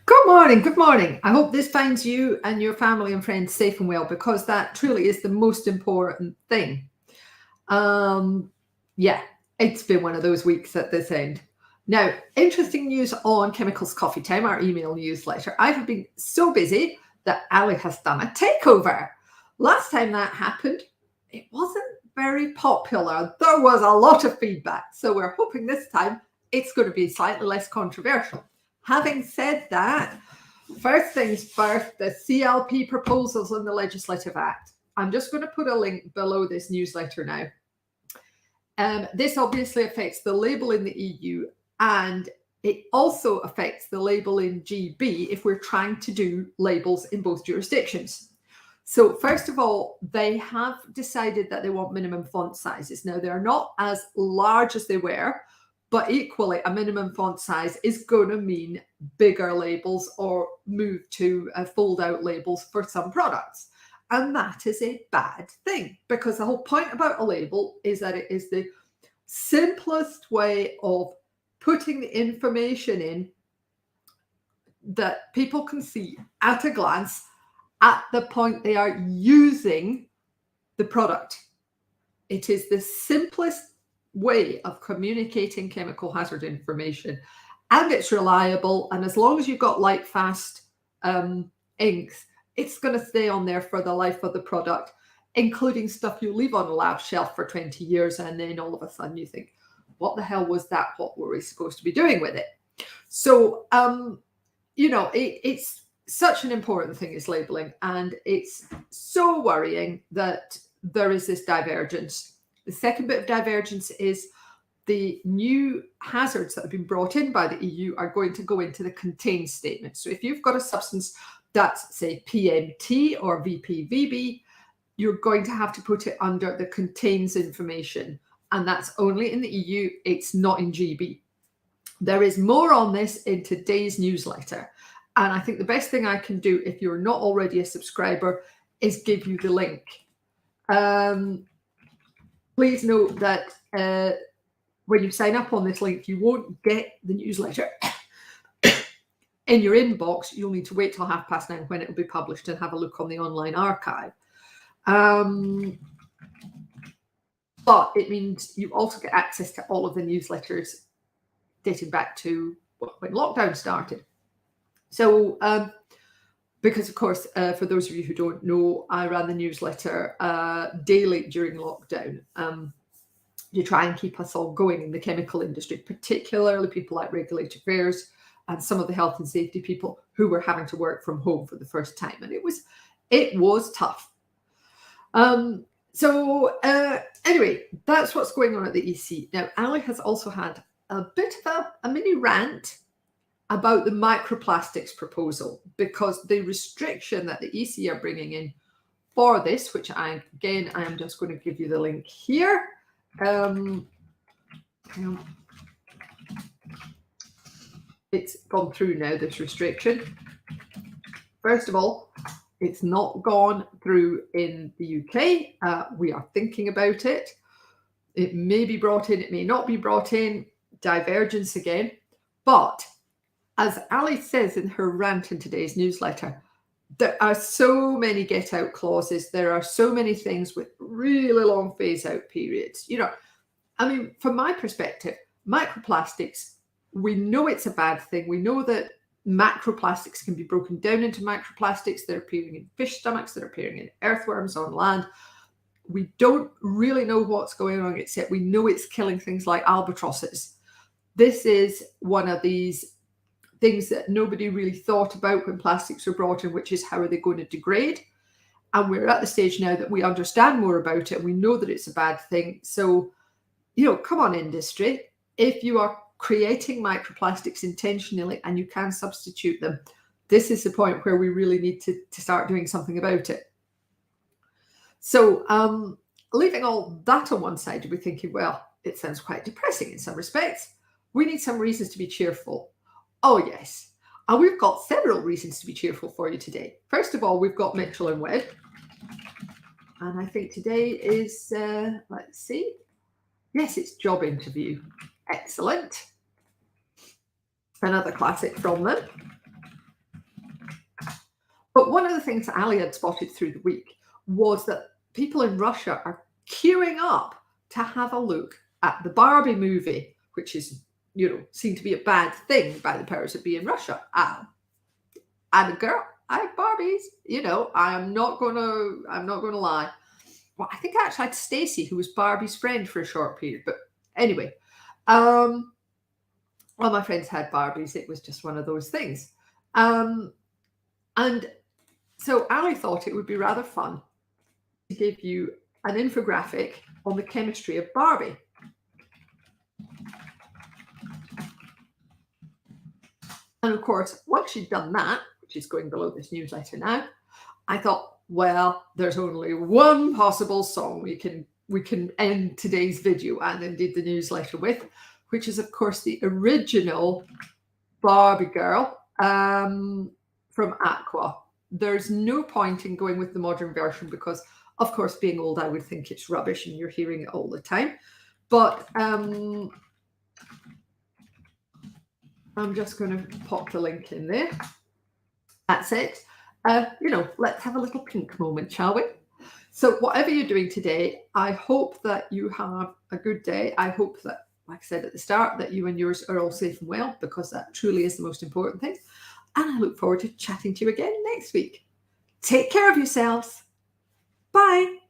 Good morning. Good morning. I hope this finds you and your family and friends safe and well because that truly is the most important thing. Um, yeah, it's been one of those weeks at this end. Now, interesting news on Chemicals Coffee Time, our email newsletter. I've been so busy that Ali has done a takeover. Last time that happened, it wasn't very popular. There was a lot of feedback. So we're hoping this time it's going to be slightly less controversial. Having said that, first things first, the CLP proposals in the Legislative Act. I'm just going to put a link below this newsletter now. This obviously affects the label in the EU, and it also affects the label in GB if we're trying to do labels in both jurisdictions. So first of all, they have decided that they want minimum font sizes. Now, they're not as large as they were, but equally a minimum font size is going to mean bigger labels or move to fold out labels for some products. And that is a bad thing because the whole point about a label is that it is the simplest way of putting the information in that people can see at a glance at the point they are using the product. It is the simplest way of communicating chemical hazard information, and it's reliable. And as long as you've got light fast inks, it's going to stay on there for the life of the product, including stuff you leave on a lab shelf for 20 years. And then all of a sudden you think, what the hell was that? What were we supposed to be doing with it? So, it's such an important thing is labeling. And it's so worrying that there is this divergence. The second bit of divergence is the new hazards that have been brought in by the EU are going to go into the contain statement. So if you've got a substance that's, say, PMT or VPVB, you're going to have to put it under the contains information. And that's only in the EU. It's not in GB. There is more on this in today's newsletter. And I think the best thing I can do if you're not already a subscriber is give you the link. Please note that when you sign up on this link, you won't get the newsletter in your inbox. You'll need to wait till 9:30 when it will be published and have a look on the online archive. But it means you also get access to all of the newsletters dating back to when lockdown started. So, because of course, for those of you who don't know, I ran the newsletter daily during lockdown to try and keep us all going in the chemical industry, particularly people like regulatory affairs and some of the health and safety people who were having to work from home for the first time. And it was tough. Anyway, that's what's going on at the EC. Now, Ali has also had a bit of a mini rant about the microplastics proposal, because the restriction that the EC are bringing in for this, which I am just going to give you the link here. It's gone through now, this restriction. First of all, it's not gone through in the UK. We are thinking about it. It may be brought in, it may not be brought in. Divergence again. But as Ali says in her rant in today's newsletter, there are so many get out clauses. There are so many things with really long phase out periods. From my perspective, microplastics, we know it's a bad thing. We know that macroplastics can be broken down into microplastics. They're appearing in fish stomachs. They're appearing in earthworms on land. We don't really know what's going on, except we know it's killing things like albatrosses. This is one of these things that nobody really thought about when plastics were brought in, which is how are they going to degrade? And we're at the stage now that we understand more about it and we know that it's a bad thing. So, come on, industry. If you are creating microplastics intentionally and you can substitute them, this is the point where we really need to start doing something about it. So leaving all that on one side, we're thinking, well, it sounds quite depressing in some respects. We need some reasons to be cheerful. Oh, yes. And we've got several reasons to be cheerful for you today. First of all, we've got Mitchell & Webb. And I think today is, let's see. Yes, it's job interview. Excellent. Another classic from them. But one of the things that Ali had spotted through the week was that people in Russia are queuing up to have a look at the Barbie movie, which is, seen to be a bad thing by the powers that be in Russia. I'm a girl. I like Barbies. I'm not gonna lie. Well, I think I actually had Stacy, who was Barbie's friend for a short period. But anyway, all my friends had Barbies. It was just one of those things. And so Ali thought it would be rather fun to give you an infographic on the chemistry of Barbie. And of course, once she'd done that, which is going below this newsletter now, I thought, well, there's only one possible song we can end today's video and indeed the newsletter with, which is, of course, the original Barbie girl from Aqua. There's no point in going with the modern version because, of course, being old, I would think it's rubbish and you're hearing it all the time. But I'm just going to pop the link in there. That's it. Let's have a little pink moment, shall we? So whatever you're doing today, I hope that you have a good day. I hope that, like I said at the start, that you and yours are all safe and well, because that truly is the most important thing. And I look forward to chatting to you again next week. Take care of yourselves. Bye.